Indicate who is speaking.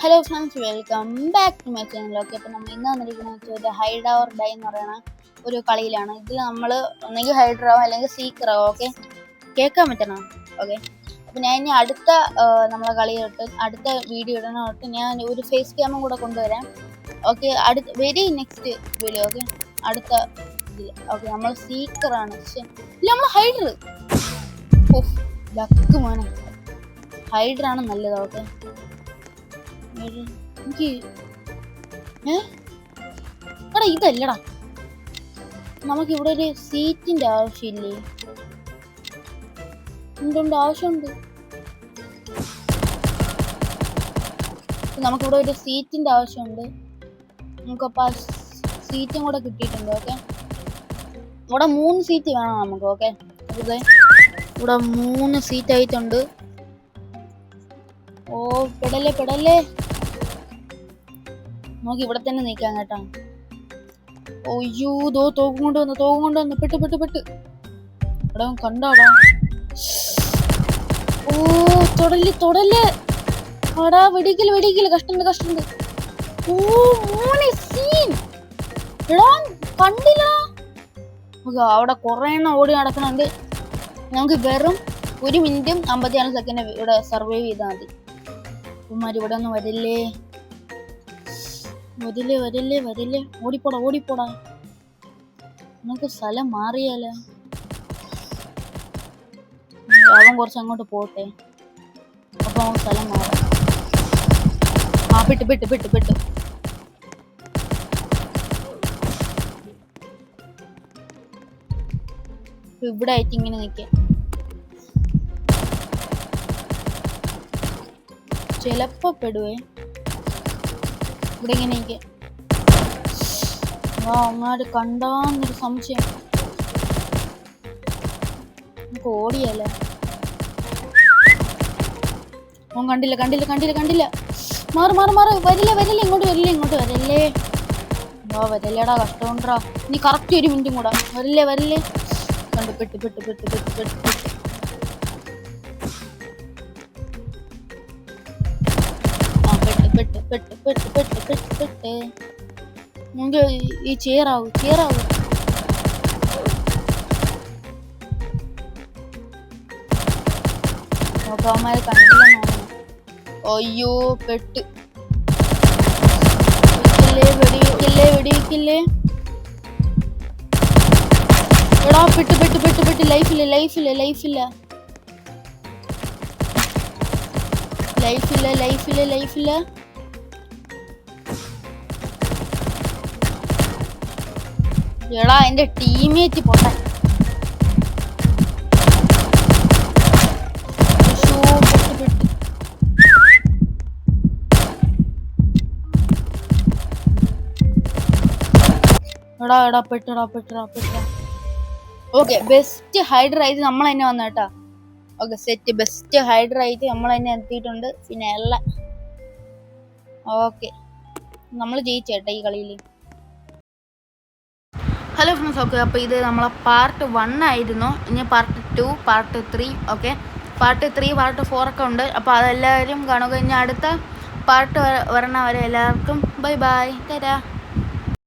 Speaker 1: Hello friends, welcome back to my channel. Okay, അപ്പോൾ നമ്മൾ ഇന്ന് വന്നിരിക്കുന്നത് ഒരു ഹൈഡ് ഓർ ഡൈ എന്ന് പറയുന്ന ഒരു കളിയിലാണ്. ഇതിൽ നമ്മൾ ഒന്നെങ്കിൽ ഹൈഡറാവും അല്ലെങ്കിൽ സീക്കറാവും. ഓക്കെ, കേൾക്കാൻ പറ്റണം. ഓക്കെ, അപ്പോൾ ഞാൻ ഇനി അടുത്ത നമ്മളെ കളിയിട്ട് അടുത്ത വീഡിയോ ഇടാനായിട്ട് ഞാൻ ഒരു ഫേസ് ക്യാമും കൂടെ കൊണ്ടുവരാം. Okay, very next video. Okay, അടുത്ത ഇതിൽ. ഓക്കെ, നമ്മൾ സീക്കറാണ്. ഇല്ല, നമ്മൾ ഹൈഡർ. ലക്ക് മോനെ, ഹൈഡറാണ് നല്ലത്. ഓക്കെ, എനിക്ക് എടാ ഇതല്ലടാ, നമുക്കിവിടെ ഒരു സീറ്റിന്റെ ആവശ്യമില്ലേ? എന്തുകൊണ്ട് ആവശ്യമുണ്ട്? നമുക്കിവിടെ ഒരു സീറ്റിന്റെ ആവശ്യമുണ്ട്. നമുക്കപ്പോൾ ആ സീറ്റും കൂടെ കിട്ടിയിട്ടുണ്ട്. ഓക്കെ, ഇവിടെ 3 സീറ്റ് വേണം നമുക്ക്. ഓക്കെ, ഇവിടെ 3 സീറ്റ് ആയിട്ടുണ്ട്. ഓ, പെടല്ലേ, നമുക്ക് ഇവിടെ തന്നെ നിൽക്കാം കേട്ടോ. ഒയ്യോ, തോക്കും കൊണ്ടുവന്ന് പെട്ട് ഇവിടെ കണ്ടാടാ. ഓ, തൊടല് അടാ, വെടിക്കല് കഷ്ടണ്ട്. ഓ, മോനെ സീൻ എടാ, കണ്ടില്ല? അവിടെ കുറെ എണ്ണം ഓടി നടക്കണുണ്ട്. നമുക്ക് വെറും 1 മിനിറ്റും 56 സെക്കൻഡ് ഇവിടെ സർവൈവ് ചെയ്താൽ മതി. ഉമ്മാര് ഇവിടെ ഒന്നും വരില്ലേ? ഓടിപ്പോടാ. നമുക്ക് സ്ഥലം മാറിയാലോ? അവൻ കുറച്ച് അങ്ങോട്ട് പോട്ടെ, അപ്പൊ നമുക്ക് സ്ഥലം മാറാം. ആ, പെട്ട് ഇവിടെ ആയിട്ട് ഇങ്ങനെ നിൽക്കാം. ചിലപ്പോ പെടുവേ. ഇവിടെ ഇങ്ങനെ നിൽക്കാം. അങ്ങാട് കണ്ടാന്നൊരു സംശയം. നമുക്ക് ഓടിയല്ലേ? ഓൻ കണ്ടില്ല. മാറ്. വരില്ല, ഇങ്ങോട്ട് വരല്ലേ. വരല്ലേടാ, കഷ്ടമുണ്ടാ. ഇനി കറക്റ്റ് 1 മിനിറ്റും കൂടാ. വരില്ലേ. കണ്ടു, പെട്ട്. നമുക്ക് ഈ ചെയറാവും. നോക്കാമാര് കണ്ടില്ലെന്ന് തോന്നുന്നു. അയ്യോ, പെട്ട്. വെടിവെക്കില്ലേ. എടാ, പെട്ട്. ലൈഫില്ല. എടാ, എന്റെ ടീമേറ്റ് പോട്ടെ. എടാ പെട്ട. ഓക്കെ, ബെസ്റ്റ് ഹൈഡർ ആയിട്ട് നമ്മൾ തന്നെ വന്ന കേട്ടാ. ഓക്കെ, സെറ്റ് ബെസ്റ്റ് ഹൈഡർ ആയിട്ട് നമ്മൾ തന്നെ എത്തിയിട്ടുണ്ട്. പിന്നെ എല്ലാം ഓക്കെ, നമ്മൾ ജയിച്ചേട്ടാ ഈ കളിയിൽ. ഹലോ ഫ്രണ്ട്സ്, ഓക്കെ, അപ്പോൾ ഇത് നമ്മളെ പാർട്ട് 1 ആയിരുന്നു. ഇനി part 2, part 3. Okay, part 3, part 4 ഒക്കെ ഉണ്ട്. അപ്പോൾ അതെല്ലാവരും കാണുക. ഇനി അടുത്ത പാർട്ട് വരണവരെ എല്ലാവർക്കും ബൈ. ടാറ്റാ.